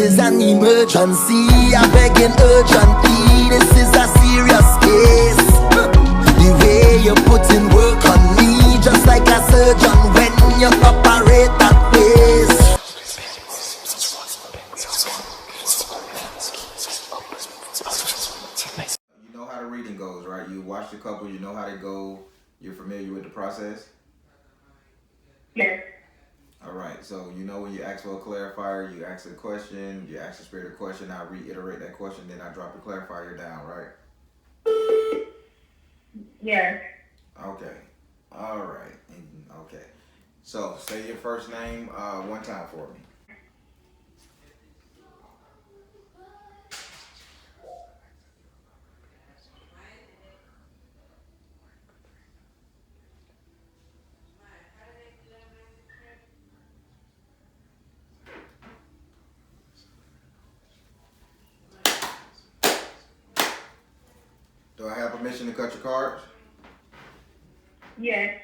is an emergency. I'm begging urgently. This is a serious case. The way you put in work on me, just like a surgeon when you operate that place. You know how the reading goes, right? You watch the couple, you know how they go, you're familiar with the process? Yes. All right, so you know when you ask for a clarifier, you ask a question, you ask the spirit a question, I reiterate that question, then I drop the clarifier down, right? Yes. Okay. All right. Okay. So say your first name one time for me. Do I have permission to cut your cards? Yes.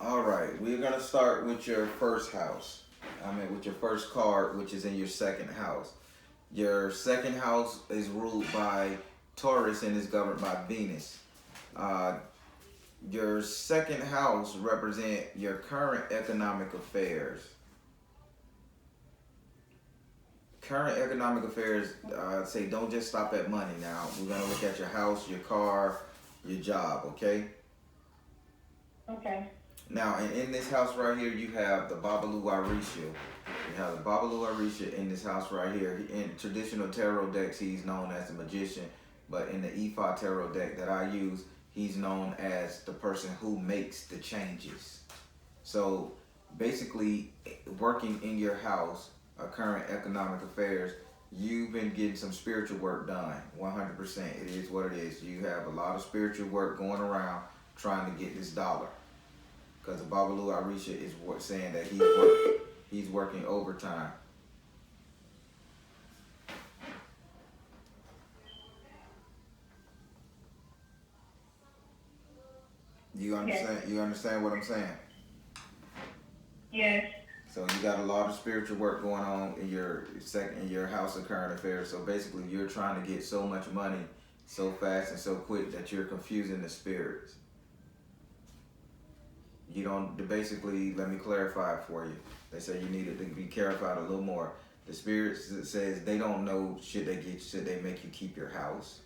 All right. We're going to start with your first house. With your first card, which is in your second house. Your second house is ruled by Taurus and is governed by Venus. Your second house represents your current economic affairs. Current economic affairs, say don't just stop at money now. We're going to look at your house, your car, your job, okay? Okay. Now, in this house right here, you have the Babalu Arisha. You have the Babalu Arisha in this house right here. In traditional tarot decks, he's known as a magician. But in the Ifa tarot deck that I use, he's known as the person who makes the changes. So basically, working in your house, current economic affairs, you've been getting some spiritual work done. 100%. It is what it is. You have a lot of spiritual work going around trying to get this dollar. Because the Babalu Arisha is saying that he's working overtime. You understand? Yes. You understand what I'm saying? Yes. So you got a lot of spiritual work going on in your house of current affairs. So basically, you're trying to get so much money so fast and so quick that you're confusing the spirits. You don't, basically, let me clarify it for you. They say you need it to be clarified a little more. The spirits says they don't know should they make you keep your house.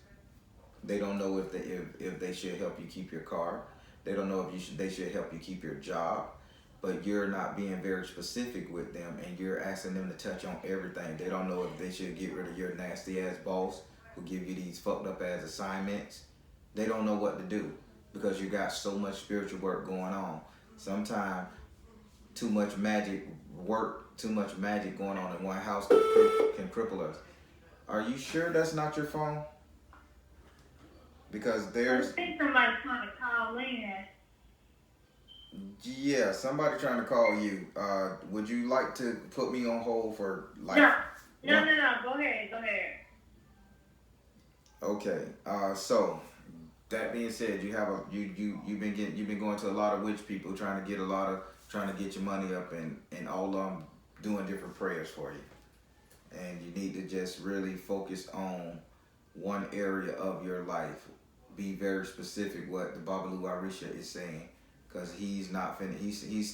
They don't know if they should help you keep your car. They don't know if they should help you keep your job. But you're not being very specific with them, and you're asking them to touch on everything. They don't know if they should get rid of your nasty ass boss who give you these fucked up ass assignments. They don't know what to do because you got so much spiritual work going on. Sometimes too much magic going on in one house can cripple us. Are you sure that's not your phone? Because there's... I think somebody's trying to call in. Yeah, somebody trying to call you. Would you like to put me on hold for like... No. Go ahead. Okay. So that being said, you've been going to a lot of witch people trying to get your money up, and all of them doing different prayers for you. And you need to just really focus on one area of your life. Be very specific what the Babalu Arisha is saying. Because he's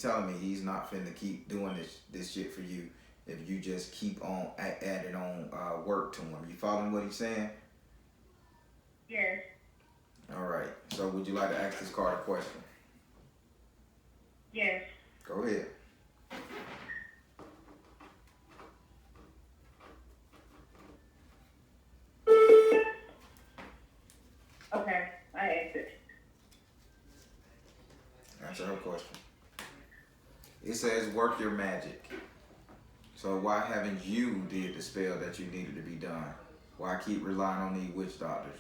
telling me he's not finna keep doing this shit for you if you just keep on adding on work to him. You following what he's saying? Yes. All right. So would you like to ask this card a question? Yes. Go ahead. Okay. I asked it. Answer her question. It says work your magic. So why haven't you did the spell that you needed to be done? Why keep relying on these witch doctors?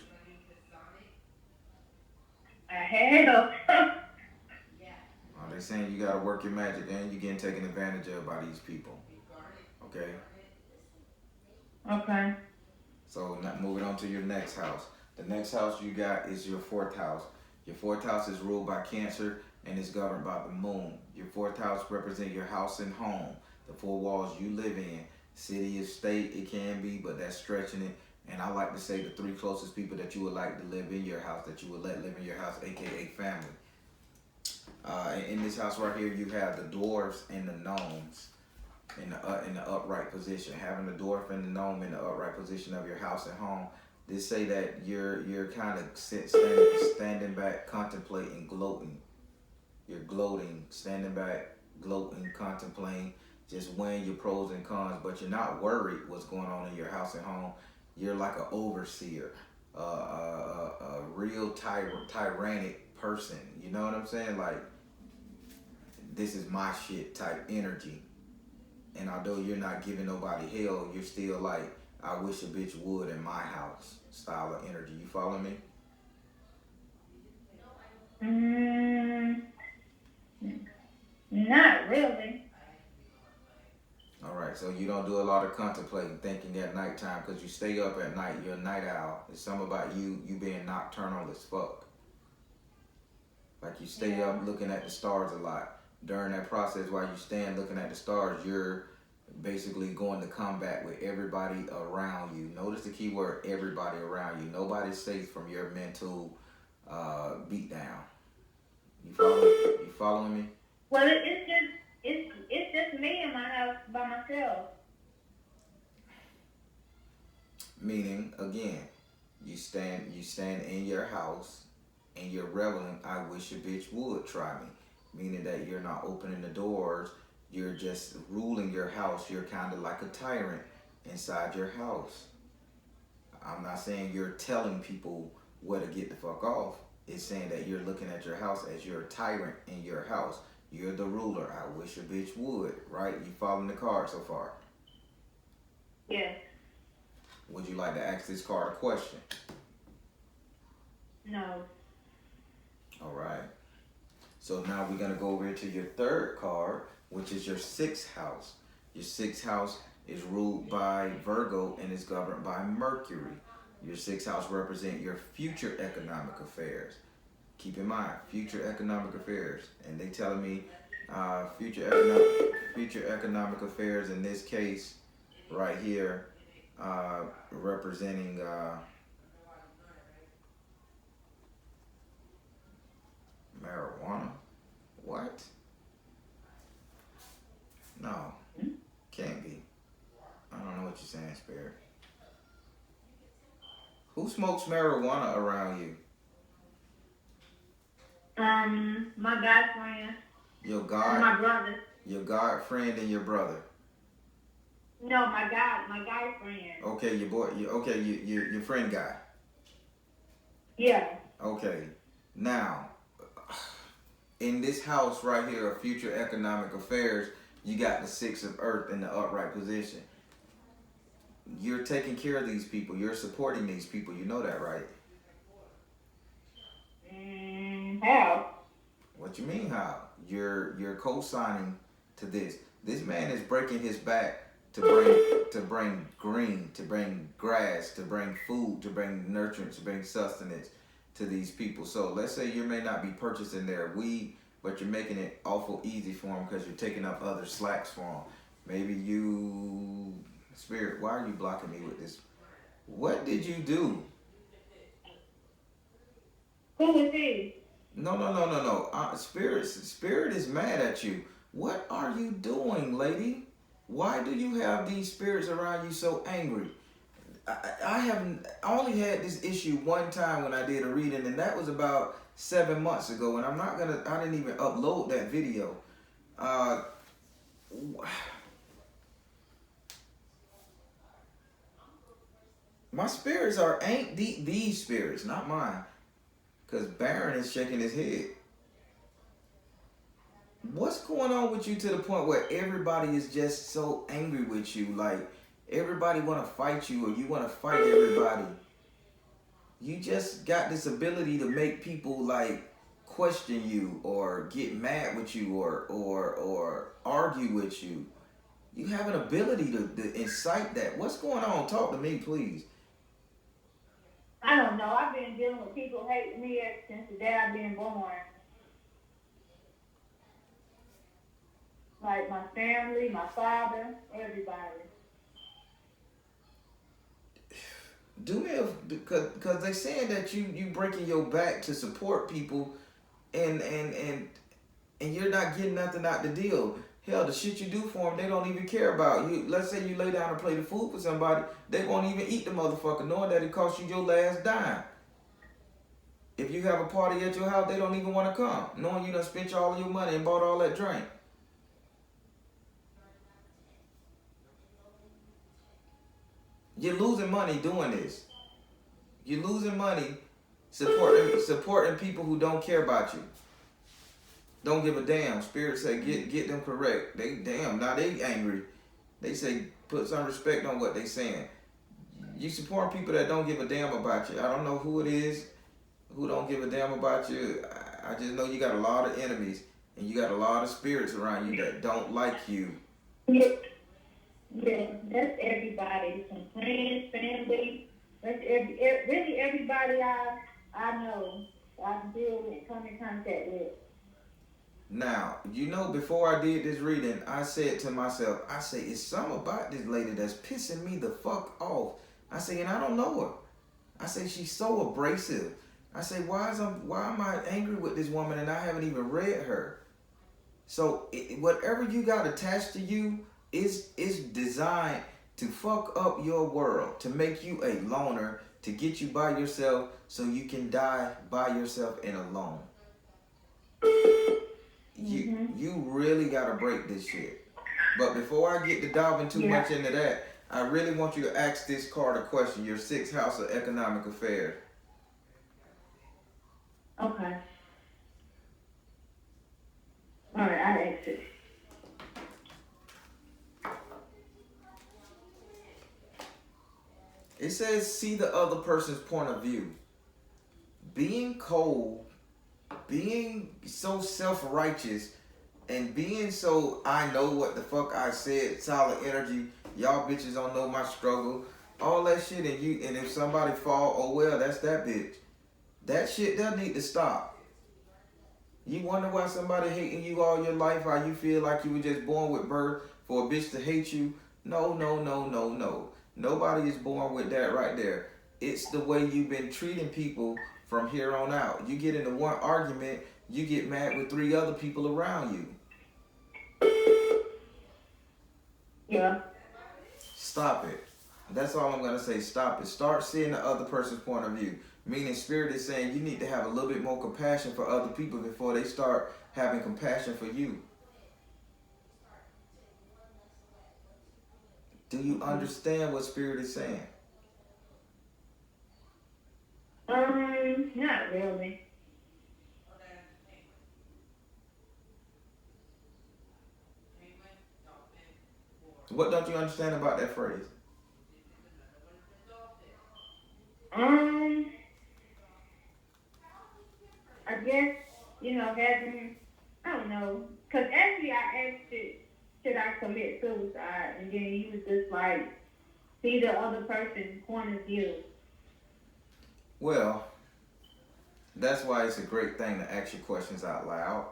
Hell. They saying you gotta work your magic and you getting taken advantage of by these people. Okay? Okay. So now moving on to your next house. The next house you got is your fourth house. Your fourth house is ruled by Cancer and is governed by the moon. Your fourth house represents your house and home, the four walls you live in. City or state, it can be, but that's stretching it. And I like to say the three closest people that you would like to live in your house, that you would let live in your house, aka family. In this house right here, you have the dwarves and the gnomes in the upright position. Having the dwarf and the gnome in the upright position of your house and home, they say that you're kind of standing back, contemplating, gloating. You're gloating, standing back, gloating, contemplating, just weighing your pros and cons, but you're not worried what's going on in your house and home. You're like an overseer, a real tyrannic person. You know what I'm saying? Like, this is my shit type energy. And although you're not giving nobody hell, you're still like, I wish a bitch would in my house style of energy. You follow me? Not really. All right, so you don't do a lot of contemplating, thinking at nighttime, because you stay up at night. You're a night owl. It's something about you being nocturnal as fuck. Like you stay up looking at the stars a lot. During that process, while you stand looking at the stars, you're basically going to combat with everybody around you. Notice the key word, everybody around you. Nobody's safe from your mental beatdown. You following me? Well, it's just me in my house by myself. Meaning, again, you stand in your house and you're reveling, I wish a bitch would try me. Meaning that you're not opening the doors, you're just ruling your house. You're kind of like a tyrant inside your house. I'm not saying you're telling people where to get the fuck off. It's saying that you're looking at your house as you're a tyrant in your house. You're the ruler. I wish a bitch would, right? You following the card so far? Yes. Would you like to ask this card a question? No. All right. So now we're going to go over to your third card, which is your sixth house. Your sixth house is ruled by Virgo and is governed by Mercury. Your sixth house represents your future economic affairs. Keep in mind, future economic affairs. And they telling me future economic affairs in this case right here representing marijuana. What? No, can't be. I don't know what you're saying, Spirit. Who smokes marijuana around you? My guy friend. Your God? My brother. Your God friend and your brother. No, my guy friend. Okay, your boy. Your friend guy. Yeah. Okay, now in this house right here of future economic affairs, you got the Six of Earth in the upright position. You're taking care of these people. You're supporting these people. You know that, right? How? What you mean how? You're co-signing to this. This man is breaking his back to bring green, to bring grass, to bring food, to bring nurturance, to bring sustenance to these people. So let's say you may not be purchasing their weed, but you're making it awful easy for them because you're taking up other slacks for them. Maybe you, Spirit, why are you blocking me with this? What did you do? Who is he? No. Spirit is mad at you. What are you doing, lady? Why do you have these spirits around you so angry? I only had this issue one time when I did a reading, and that was about 7 months ago. And I didn't even upload that video. My spirits ain't these spirits, not mine. Because Baron is shaking his head. What's going on with you to the point where everybody is just so angry with you? Like, everybody want to fight you, or you want to fight everybody. You just got this ability to make people like question you or get mad with you or argue with you. You have an ability to incite that. What's going on? Talk to me, please. I don't know. I've been dealing with people hating me ever since the day I've been born. Like my family, my father, everybody. Do me a, because they saying that you breaking your back to support people, and you're not getting nothing out the deal. Hell, the shit you do for them, they don't even care about you. Let's say you lay down a plate of food for somebody, they won't even eat the motherfucker, knowing that it cost you your last dime. If you have a party at your house, they don't even want to come, knowing you done spent all your money and bought all that drink. You're losing money doing this. You're losing money supporting people who don't care about you. Don't give a damn. Spirit say get them correct. They damn, now they angry. They say put some respect on what they saying. You support people that don't give a damn about you. I don't know who it is who don't give a damn about you. I just know you got a lot of enemies, and you got a lot of spirits around you that don't like you. Yeah, that's everybody. Some friends, family. That's really everybody I know, I deal with, come in contact with. Now, you know, before I did this reading, I said to myself, I say, it's something about this lady that's pissing me the fuck off. I say, and I don't know her. I say, she's so abrasive. I say, why am I angry with this woman and I haven't even read her? So whatever you got attached to you is designed to fuck up your world, to make you a loner, to get you by yourself so you can die by yourself and alone. You really gotta break this shit. But before I get to diving too much into that, I really want you to ask this card a question. Your sixth house of economic affairs. Okay. All right, I asked it. It says, see the other person's point of view. Being cold, being so self-righteous, and being so I know what the fuck I said, solid energy, y'all bitches don't know my struggle, all that shit, and if somebody fall, oh well, that's that bitch. That shit does need to stop. You wonder why somebody hating you all your life, how you feel like you were just born with birth for a bitch to hate you. No. Nobody is born with that right there. It's the way you've been treating people from here on out. You get into one argument, you get mad with 3 other people around you. Yeah. Stop it. That's all I'm going to say. Stop it. Start seeing the other person's point of view. Meaning Spirit is saying you need to have a little bit more compassion for other people before they start having compassion for you. Do you understand what Spirit is saying? Not really. What don't you understand about that phrase? I guess, having, I don't know, because actually I asked it, should I commit suicide? And then you was just like, see the other person's point of view. Well, that's why it's a great thing to ask your questions out loud.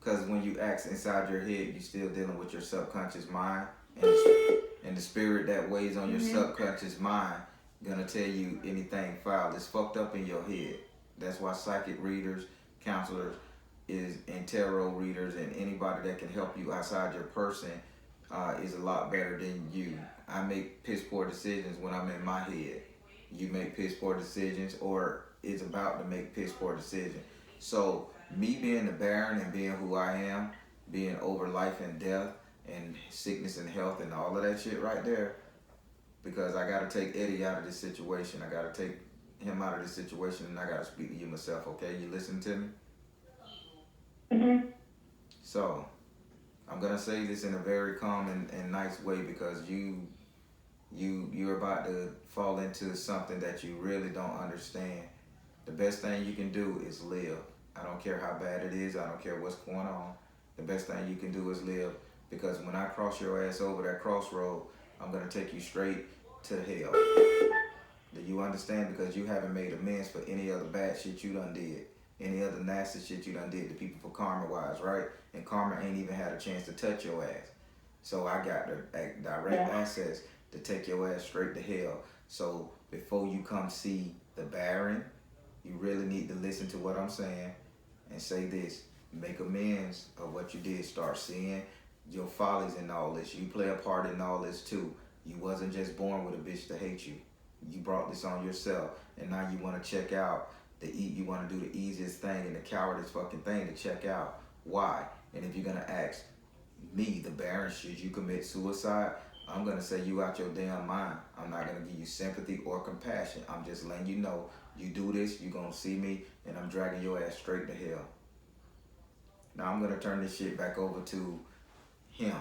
Because when you ask inside your head, you're still dealing with your subconscious mind. And the spirit that weighs on your subconscious mind gonna tell you anything foul that's fucked up in your head. That's why psychic readers, counselors, and tarot readers, and anybody that can help you outside your person is a lot better than you. I make piss poor decisions when I'm in my head. You make piss poor decisions, or is about to make piss poor decisions. So me being the Baron and being who I am, being over life and death and sickness and health and all of that shit right there, because I gotta take Eddie out of this situation. I gotta take him out of this situation, and I gotta speak to you myself. Okay, you listen to me? So I'm gonna say this in a very calm and nice way, because you You're about to fall into something that you really don't understand. The best thing you can do is live. I don't care how bad it is. I don't care what's going on. The best thing you can do is live. Because when I cross your ass over that crossroad, I'm going to take you straight to hell. Do you understand? Because you haven't made amends for any other bad shit you done did. Any other nasty shit you done did to people for karma wise, right? And karma ain't even had a chance to touch your ass. So I got the direct access to take your ass straight to hell. So before you come see the Baron, you really need to listen to what I'm saying and say this. Make amends of what you did. Start seeing your follies in all this. You play a part in all this too. You wasn't just born with a bitch to hate you. You brought this on yourself. And now you want to check out you want to do the easiest thing and the cowardest fucking thing to check out. Why? And if you're going to ask me, the Baron, should you commit suicide? I'm going to say you out your damn mind. I'm not going to give you sympathy or compassion. I'm just letting you know, you do this, you're going to see me, and I'm dragging your ass straight to hell. Now I'm going to turn this shit back over to him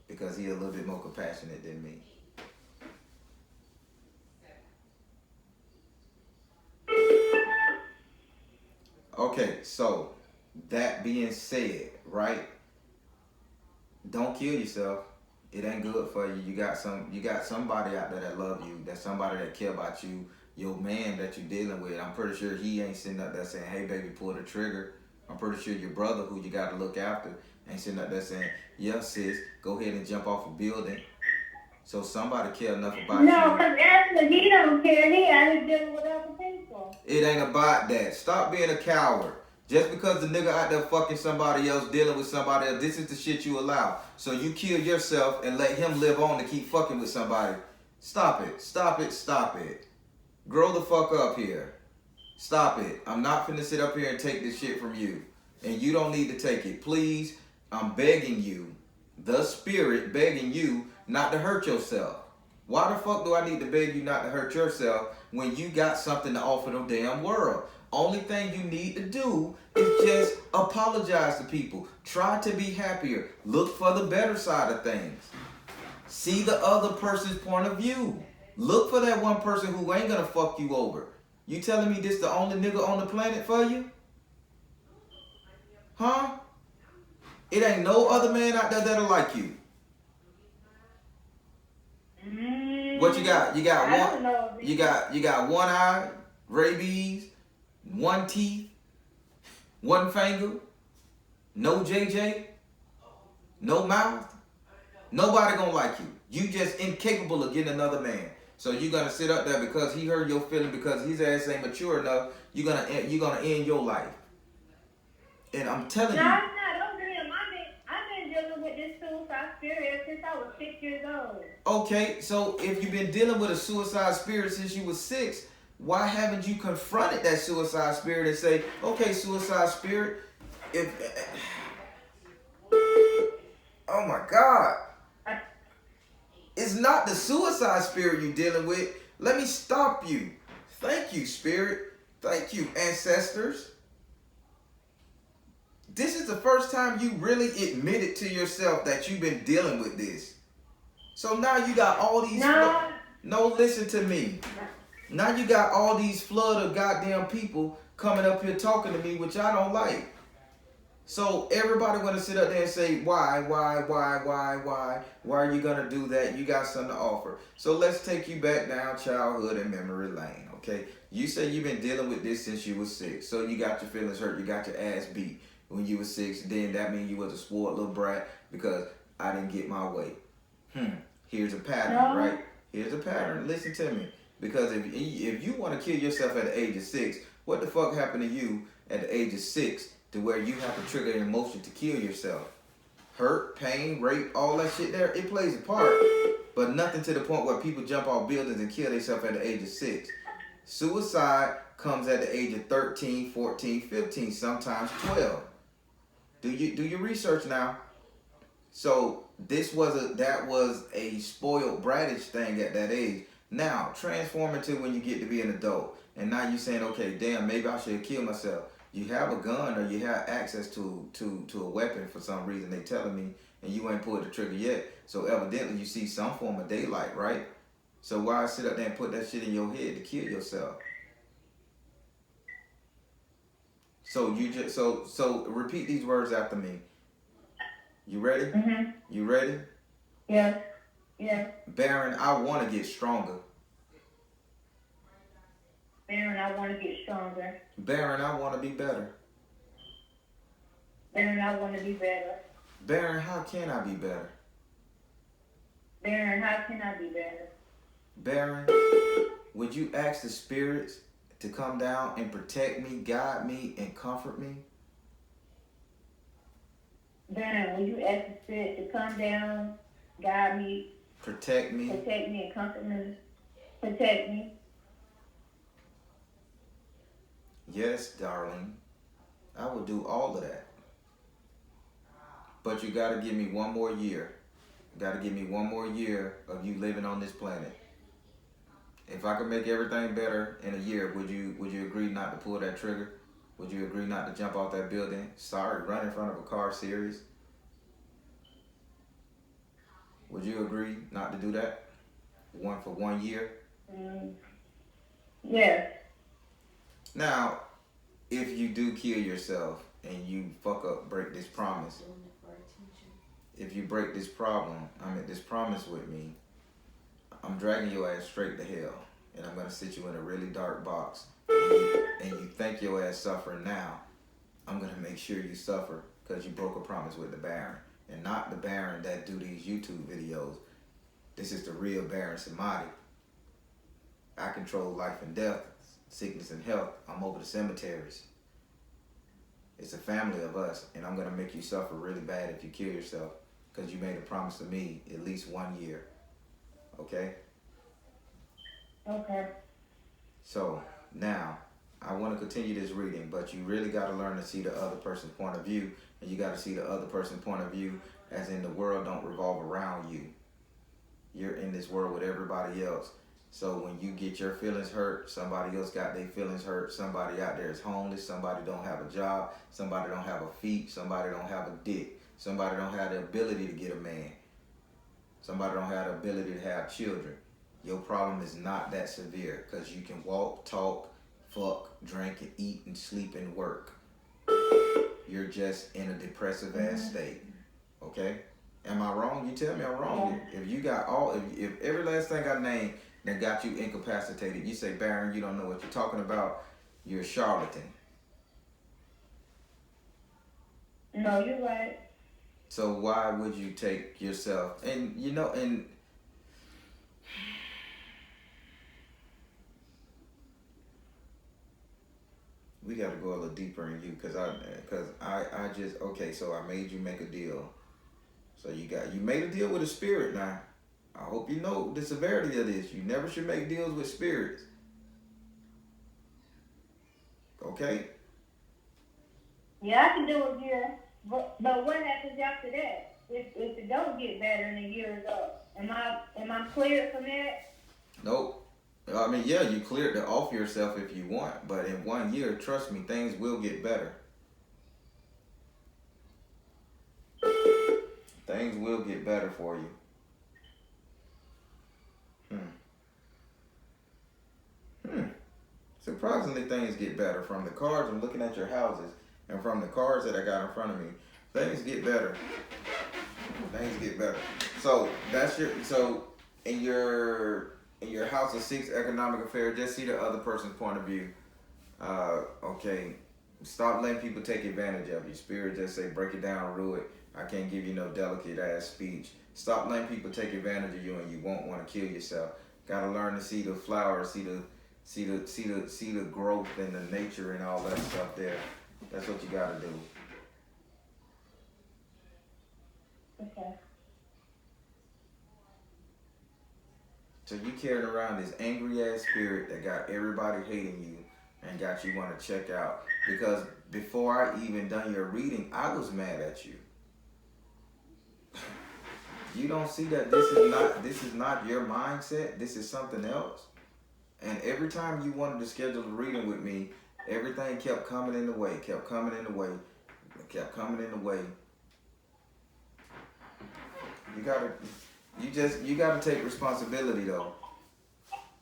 because he's a little bit more compassionate than me. Okay, so that being said, right? Don't kill yourself. It ain't good for you. You got somebody out there that love you. That's somebody that care about you. Your man that you dealing with. I'm pretty sure he ain't sitting up there saying, "Hey baby, pull the trigger." I'm pretty sure your brother, who you got to look after, ain't sitting up there saying, "Yeah, sis, go ahead and jump off a building." So somebody care enough about you. No, because actually he don't care. He out here dealing with other people. It ain't about that. Stop being a coward. Just because the nigga out there fucking somebody else, dealing with somebody else, this is the shit you allow. So you kill yourself and let him live on to keep fucking with somebody. Stop it. Stop it. Stop it. Grow the fuck up here. Stop it. I'm not finna sit up here and take this shit from you. And you don't need to take it. Please, I'm begging you, the spirit begging you not to hurt yourself. Why the fuck do I need to beg you not to hurt yourself when you got something to offer the damn world? Only thing you need to do is just apologize to people. Try to be happier. Look for the better side of things. See the other person's point of view. Look for that one person who ain't gonna fuck you over. You telling me this the only nigga on the planet for you? Huh? It ain't no other man out there that'll like you. What you got? You got one. You got one eye, rabies, one teeth, one finger, no JJ, no mouth. Nobody gonna like you. You just incapable of getting another man. So you gonna sit up there because he hurt your feeling because his ass ain't mature enough. You gonna end your life. And I'm telling you. No, I'm not over him. I've been dealing with this suicide spirit since I was 6 years old. Okay, so if you've been dealing with a suicide spirit since you was 6, why haven't you confronted that suicide spirit and say, "Okay, suicide spirit, oh my God. It's not the suicide spirit you're dealing with. Let me stop you. Thank you, spirit. Thank you, ancestors. This is the first time you really admitted to yourself that you've been dealing with this. So now you got all these... No, listen to me. Now you got all these flood of goddamn people coming up here talking to me, which I don't like. So everybody want to sit up there and say, why are you going to do that? You got something to offer. So let's take you back down childhood and memory lane, okay? You say you've been dealing with this since you was 6. So you got your feelings hurt. You got your ass beat when you was 6. Then that means you was a spoiled little brat because I didn't get my way. Here's a pattern, right? Here's a pattern. Listen to me. Because if you want to kill yourself at the age of 6, what the fuck happened to you at the age of 6 to where you have to trigger an emotion to kill yourself? Hurt, pain, rape, all that shit there, it plays a part. But nothing to the point where people jump off buildings and kill themselves at the age of 6. Suicide comes at the age of 13, 14, 15, sometimes 12. Do your research now. So that was a spoiled bratish thing at that age. Now, transform into when you get to be an adult. And now you're saying, okay, damn, maybe I should kill myself. You have a gun or you have access to a weapon for some reason, they telling me, and you ain't pulled the trigger yet. So evidently you see some form of daylight, right? So why sit up there and put that shit in your head to kill yourself? So you just so repeat these words after me. You ready? Mm-hmm. You ready? Yes. Yes. Baron, I want to get stronger. Baron, I want to get stronger. Baron, I want to be better. Baron, I want to be better. Baron, how can I be better? Baron, how can I be better? Baron, would you ask the spirits to come down and protect me, guide me, and comfort me? Baron, will you ask the spirit to come down, guide me, protect me, and comfort me? Protect me. Yes, darling. I will do all of that. But you gotta give me one more year. You gotta give me one more year of you living on this planet. If I could make everything better in a year, would you agree not to pull that trigger? Would you agree not to jump off that building? Sorry, run in front of a car series? Would you agree not to do that? For 1 year? Yes. Now, if you do kill yourself and you break this promise, if you break this this promise with me, I'm dragging your ass straight to hell, and I'm gonna sit you in a really dark box, and you think your ass suffering now. I'm gonna make sure you suffer because you broke a promise with the Baron, and not the Baron that do these YouTube videos. This is the real Baron Samadi. I control life and death, sickness and health. I'm over the cemeteries. It's a family of us, and I'm gonna make you suffer really bad if you kill yourself because you made a promise to me at least 1 year. Okay? Okay. So now I want to continue this reading, but you really got to learn to see the other person's point of view, and you got to see the other person's point of view as in the world don't revolve around you. You're in this world with everybody else. So when you get your feelings hurt, somebody else got their feelings hurt. Somebody out there is homeless. Somebody don't have a job. Somebody don't have a feet. Somebody don't have a dick. Somebody don't have the ability to get a man. Somebody don't have the ability to have children. Your problem is not that severe because you can walk, talk, fuck, drink, and eat, and sleep, and work. You're just in a depressive ass state. Okay? Am I wrong? You tell me I'm wrong. Yeah. If you got if every last thing I named that got you incapacitated, you say, Baron, you don't know what you're talking about, you're a charlatan. No, you're right. So why would you take yourself, and we got to go a little deeper in you because I just, okay, so I made you make a deal. So you made a deal with a spirit now. I hope you know the severity of this. You never should make deals with spirits. Okay? Yeah, I can do it here. But what happens after that? If it don't get better and the year is up, am I cleared from that? Nope. I mean, yeah, you cleared it off yourself if you want, but in 1 year, trust me, things will get better. Things will get better for you. Surprisingly, things get better. From the cards, I'm looking at your houses, and from the cards that I got in front of me, things get better. Things get better. So that's in your house of 6 economic affairs, just see the other person's point of view. Okay. Stop letting people take advantage of you. Spirit just say, break it down, rule it. I can't give you no delicate ass speech. Stop letting people take advantage of you and you won't want to kill yourself. Gotta learn to see the flowers, see the growth and the nature and all that stuff there. That's what you gotta do. Okay. So you carrying around this angry ass spirit that got everybody hating you and got you want to check out. Because before I even done your reading, I was mad at you. You don't see that this is not your mindset. This is something else. And every time you wanted to schedule a reading with me, everything kept coming in the way, kept coming in the way. You gotta take responsibility though.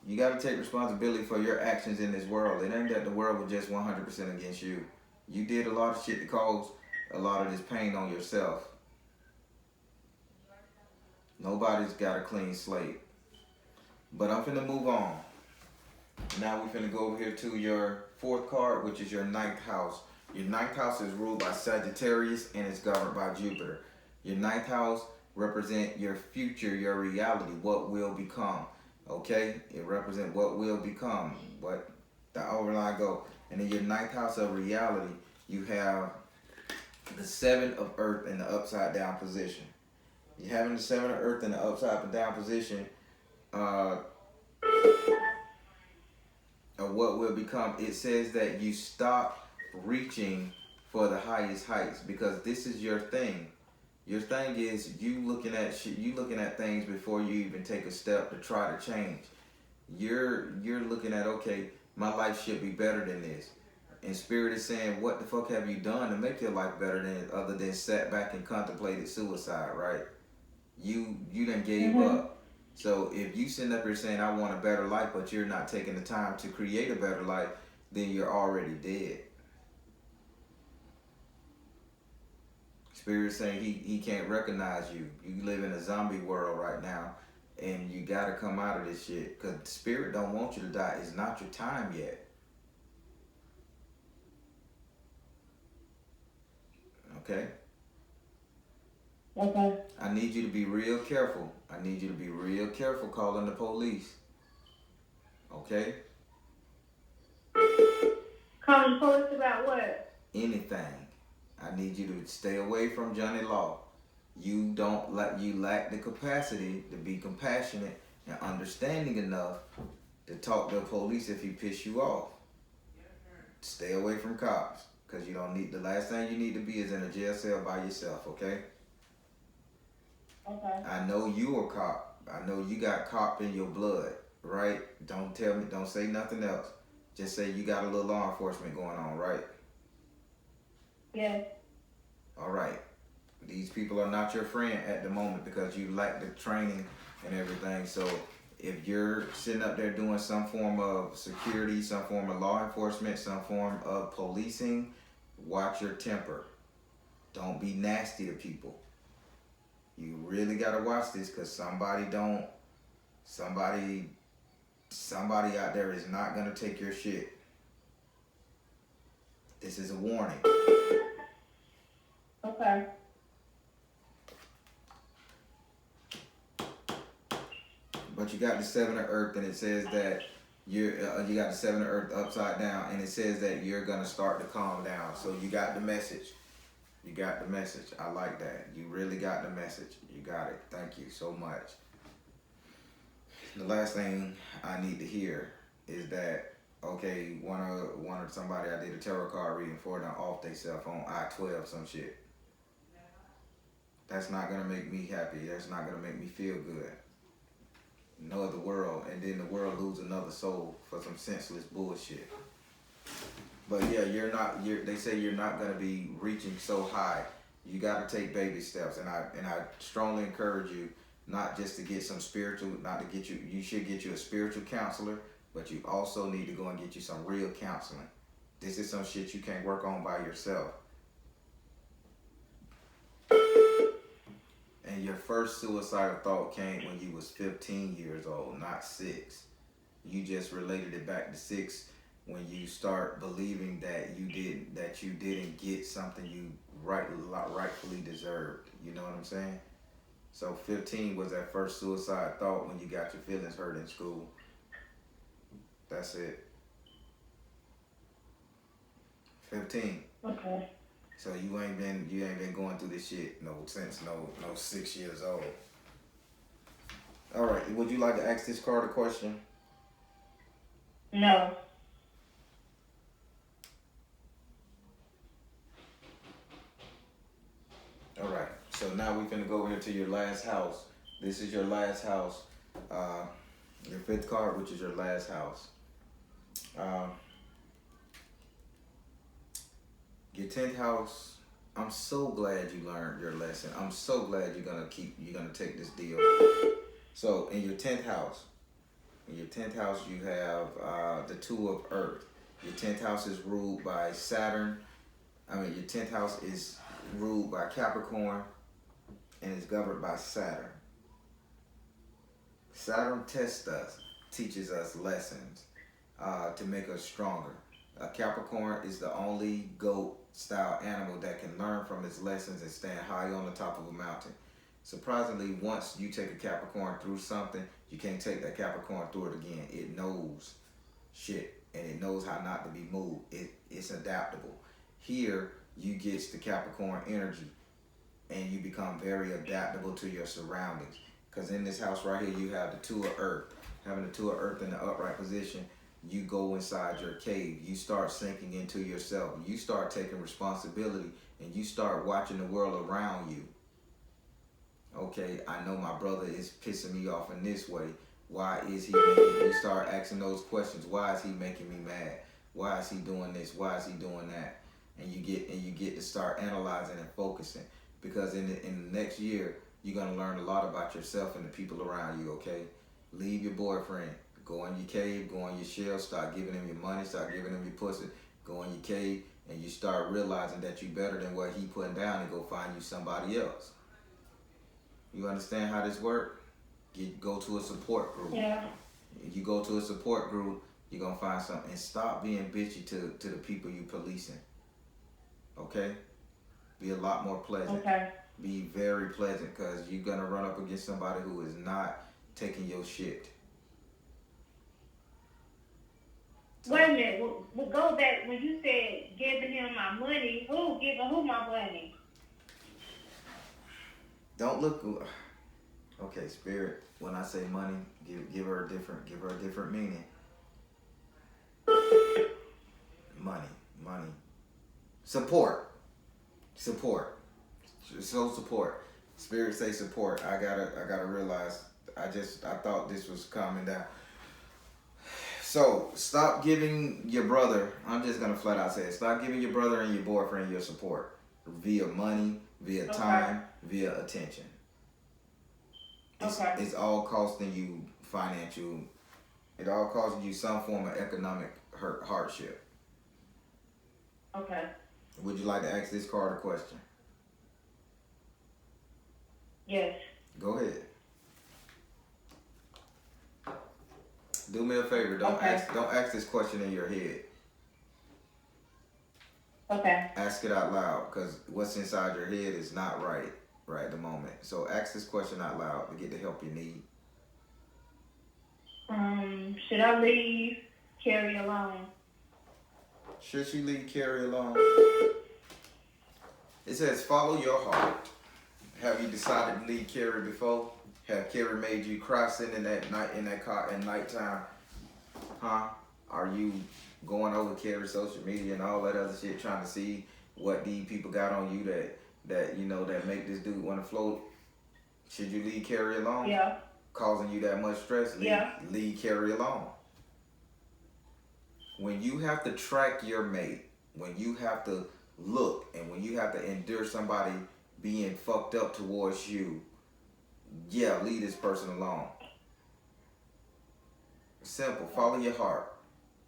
You got to take responsibility for your actions in this world. It ain't that the world was just 100% against you. You did a lot of shit to cause a lot of this pain on yourself. Nobody's got a clean slate. But I'm finna move on. Now we're finna go over here to your fourth card, which is your ninth house. Your ninth house is ruled by Sagittarius and it's governed by Jupiter. Your ninth house represents your future, your reality, what will become. Okay? It represents what will become, what the overline go. And in your ninth house of reality, you have the seven of earth in the upside down position. You're having the seven of earth in the upside down position, of what will become. It says that you stop reaching for the highest heights because this is your thing. Your thing is you looking at shit, you looking at things before you even take a step to try to change. You're looking at, okay, my life should be better than this. And Spirit is saying, what the fuck have you done to make your life better than it, other than sat back and contemplated suicide, right? You done gave up. So if you sitting up here saying, I want a better life, but you're not taking the time to create a better life, then you're already dead. Spirit saying he can't recognize you. You live in a zombie world right now, and you got to come out of this shit because Spirit don't want you to die. It's not your time yet. Okay? Okay. I need you to be real careful. I need you to be real careful calling the police. Okay? Calling police about what? Anything. I need you to stay away from Johnny Law. You lack the capacity to be compassionate and understanding enough to talk to the police if he piss you off. Stay away from cops, because you don't need, the last thing you need to be is in a jail cell by yourself, okay? Okay. I know you a cop. I know you got cop in your blood, right? Don't tell me, don't say nothing else. Just say you got a little law enforcement going on, right? Yes. All right. These people are not your friend at the moment because you lack the training and everything. So if you're sitting up there doing some form of security, some form of law enforcement, some form of policing, watch your temper. Don't be nasty to people. You really got to watch this because somebody out there is not going to take your shit. This is a warning. Okay. But you got the seven of earth, and it says that you got the seven of earth upside down, and it says that you're gonna start to calm down. So you got the message. You got the message. I like that. You really got the message. You got it. Thank you so much. The last thing I need to hear is that, okay, one of somebody I did a tarot card reading for them off they self on I-12 some shit. That's not gonna make me happy. That's not gonna make me feel good. No other world, and then the world lose another soul for some senseless bullshit. But yeah, they say you're not gonna be reaching so high. You gotta take baby steps, and I strongly encourage you not just to get some spiritual, you should get you a spiritual counselor, but you also need to go and get you some real counseling. This is some shit you can't work on by yourself. And your first suicidal thought came when you was 15 years old, not 6. You just related it back to 6 when you start believing that you didn't get something you rightfully deserved. You know what I'm saying? So 15 was that first suicide thought when you got your feelings hurt in school. That's it. 15. Okay. So you ain't been going through this shit since 6 years old. All right. Would you like to ask this card a question? No. All right. So now we're gonna go over here to your last house. This is your last house. Your 5th card, which is your last house. Your 10th house, I'm so glad you learned your lesson. I'm so glad you're gonna take this deal. So in your 10th house, In your 10th house, you have the two of Earth. Your 10th house is ruled by Saturn. Your 10th house is ruled by Capricorn and is governed by Saturn. Saturn tests us, teaches us lessons to make us stronger. Capricorn is the only goat-style animal that can learn from its lessons and stand high on the top of a mountain. Surprisingly, once you take a Capricorn through something, you can't take that Capricorn through it again. It knows shit, and it knows how not to be moved. It's adaptable. Here, you get the Capricorn energy, and you become very adaptable to your surroundings. Because in this house right here, you have the two of Earth. Having the two of Earth in the upright position, you go inside your cave. You start sinking into yourself. You start taking responsibility, and you start watching the world around you. Okay, I know my brother is pissing me off in this way. Why is he making me? You start asking those questions. Why is he making me mad? Why is he doing this? Why is he doing that? And you get to start analyzing and focusing, because in the next year you're gonna learn a lot about yourself and the people around you. Okay, leave your boyfriend. Go in your cave. Go in your shell. Start giving him your money. Start giving him your pussy. Go in your cave, and you start realizing that you're better than what he putting down, and go find you somebody else. You understand how this works? Go to a support group. Yeah. You go to a support group, you're going to find something. And stop being bitchy to the people you policing. Okay? Be a lot more pleasant. Okay. Be very pleasant, because you're going to run up against somebody who is not taking your shit. Wait a minute. We'll go back. When you said giving him my money, who giving who my money? Don't look. Okay, Spirit. When I say money, give her a different meaning. Money. Support. Show support. Spirit say support. I gotta realize. I thought this was calming down. So stop giving your brother. I'm just gonna flat out say it. Stop giving your brother and your boyfriend your support via money, via time, via attention. It's all costing you financial. It all costing you some form of economic hardship. Okay. Would you like to ask this card a question? Yes. Go ahead. Do me a favor. Don't ask this question in your head. Okay. Ask it out loud, because what's inside your head is not right at the moment. So ask this question out loud to get the help you need. Should I leave Carrie alone? Should she leave Carrie alone? It says follow your heart. Have you decided to leave Carrie before? Have Carrie made you cry sitting that night in that car at nighttime? Huh? Are you going over Carrie's social media and all that other shit, trying to see what these people got on you that make this dude want to float? Should you leave Carrie alone? Yeah. Causing you that much stress? Leave Carrie alone. When you have to track your mate, when you have to look, and when you have to endure somebody being fucked up towards you, leave this person alone. Simple. Follow your heart.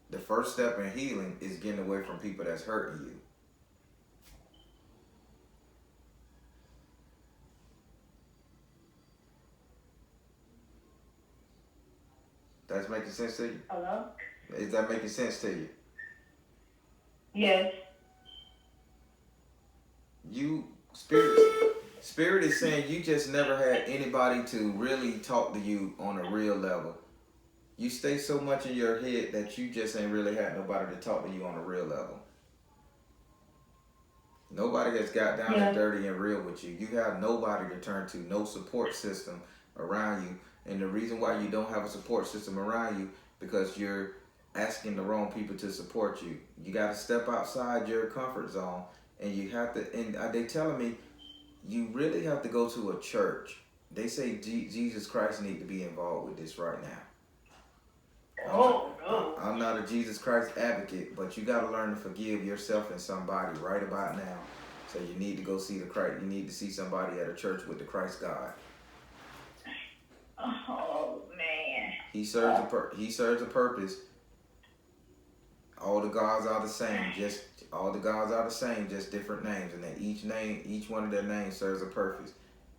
The first step in healing is getting away from people that's hurting you. That's making sense to you? Hello? Is that making sense to you? Yes. Spirit is saying you just never had anybody to really talk to you on a real level. You stay so much in your head that you just ain't really had nobody to talk to you on a real level. Nobody has got down and dirty and real with you. You have nobody to turn to, no support system around you. And the reason why you don't have a support system around you, because you're asking the wrong people to support you. You got to step outside your comfort zone, and you have to, and they telling me, you really have to go to a church. They say Jesus Christ need to be involved with this right now. I'm not a Jesus Christ advocate, but you got to learn to forgive yourself and somebody right about now. So you need to go see the Christ. You need to see somebody at a church with the Christ God. Oh, man. He serves he serves a purpose. All the gods are the same. All the gods are the same, just different names, and then each one of their names serves a purpose.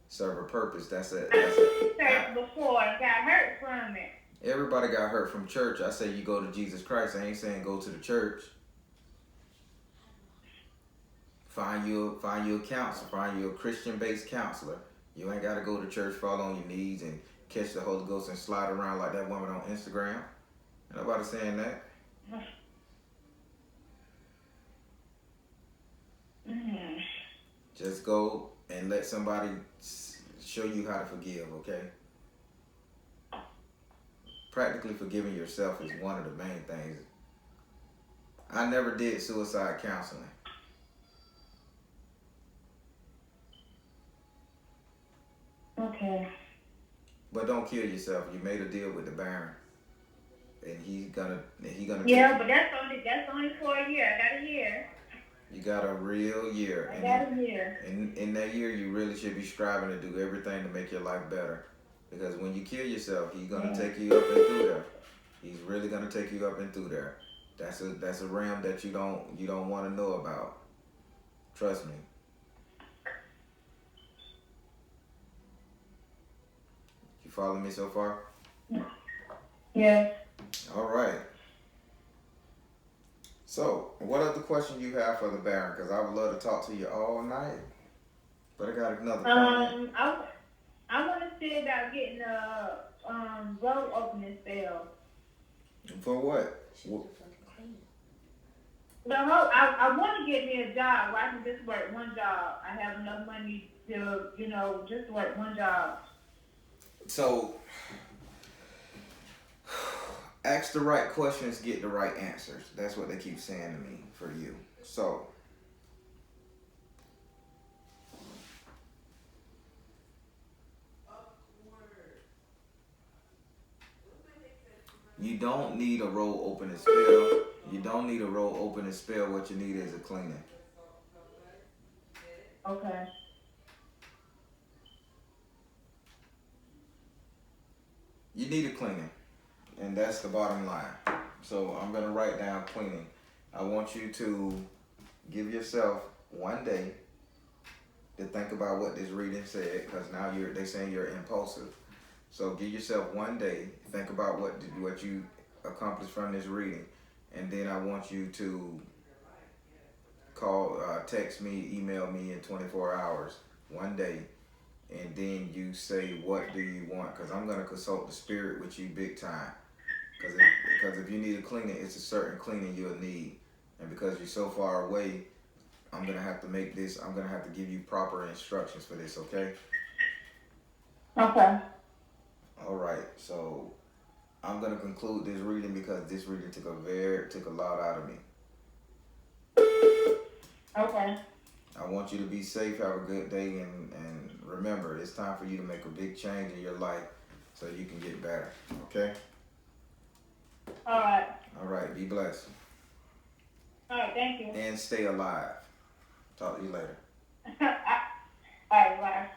Serve a purpose. That's a. Church before and got hurt from it. Everybody got hurt from church. I say you go to Jesus Christ. I ain't saying go to the church. Find you a counselor. Find you a Christian-based counselor. You ain't got to go to church, fall on your knees, and catch the Holy Ghost and slide around like that woman on Instagram. Ain't nobody saying that. Mm. Just go and let somebody show you how to forgive, okay? Practically forgiving yourself is one of the main things. I never did suicide counseling. Okay. But don't kill yourself. You made a deal with the Baron, and he's gonna. Yeah, but that's only for a year. I got a year. You got a real year. I got a year. In that year, you really should be striving to do everything to make your life better. Because when you kill yourself, he's gonna take you up and through there. He's really gonna take you up and through there. That's a realm that you don't want to know about. Trust me. You follow me so far? Yeah. All right. So, what other question you have for the Baron? Because I would love to talk to you all night. But I got another comment. I want to see about getting a road opening spell. For what? I want to get me a job where I can just work one job. I have enough money to, just work one job. So, ask the right questions, get the right answers. That's what they keep saying to me for you. So, you don't need a road opening spell. You don't need a road opening spell. What you need is a cleaning. Okay. You need a cleaning. And that's the bottom line. So I'm going to write down cleaning. I want you to give yourself one day to think about what this reading said, because now they saying you're impulsive. So give yourself one day, think about what you accomplished from this reading, and then I want you to call, text me, email me in 24 hours, one day, and then you say, what do you want? Because I'm going to consult the spirit with you big time. Because if you need a cleaning, it's a certain cleaning you'll need. And because you're so far away, I'm going to have to give you proper instructions for this, okay? Okay. All right, so I'm going to conclude this reading because this reading took a lot out of me. Okay. I want you to be safe, have a good day, and remember, it's time for you to make a big change in your life so you can get better, okay? All right. All right, be blessed. All right, thank you. And stay alive. Talk to you later. All right, bye.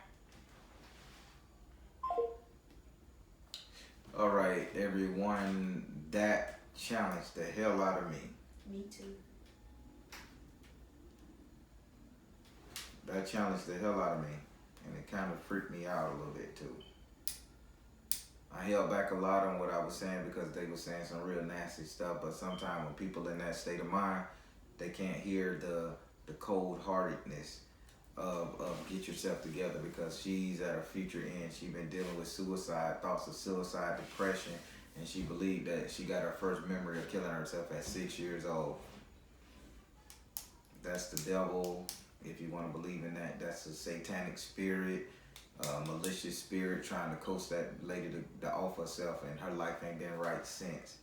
All right, everyone, that challenged the hell out of me. Me too. That challenged the hell out of me, and it kind of freaked me out a little bit too. I held back a lot on what I was saying because they were saying some real nasty stuff, but sometimes when people in that state of mind, they can't hear the cold-heartedness of get yourself together, because she's at her future end. She's been dealing with suicide, thoughts of suicide, depression, and she believed that she got her first memory of killing herself at 6 years old. That's the devil, if you want to believe in that. That's a satanic spirit, malicious spirit trying to coax that lady to off herself, and her life ain't been right since.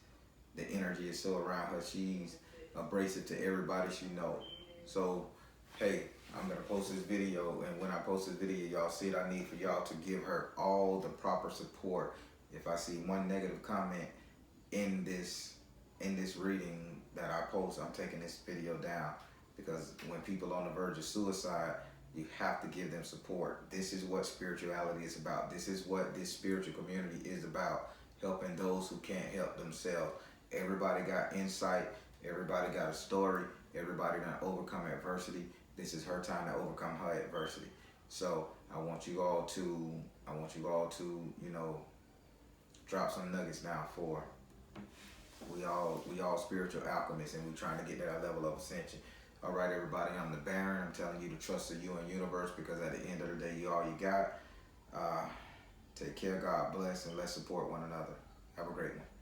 The energy is so around her, she's abrasive to everybody she knows. So, hey, I'm going to post this video, and when I post this video, y'all see it, I need for y'all to give her all the proper support. If I see one negative comment in this reading that I post, I'm taking this video down, because when people are on the verge of suicide, you have to give them support. This is what spirituality is about. This is what this spiritual community is about, helping those who can't help themselves. Everybody got insight. Everybody got a story. Everybody done overcome adversity. This is her time to overcome her adversity. So I want you all to, you know, drop some nuggets now for we all spiritual alchemists, and we trying to get to that level of ascension. All right, everybody, I'm the Baron. I'm telling you to trust the you and universe, because at the end of the day, you all you got. Take care, God bless, and let's support one another. Have a great one.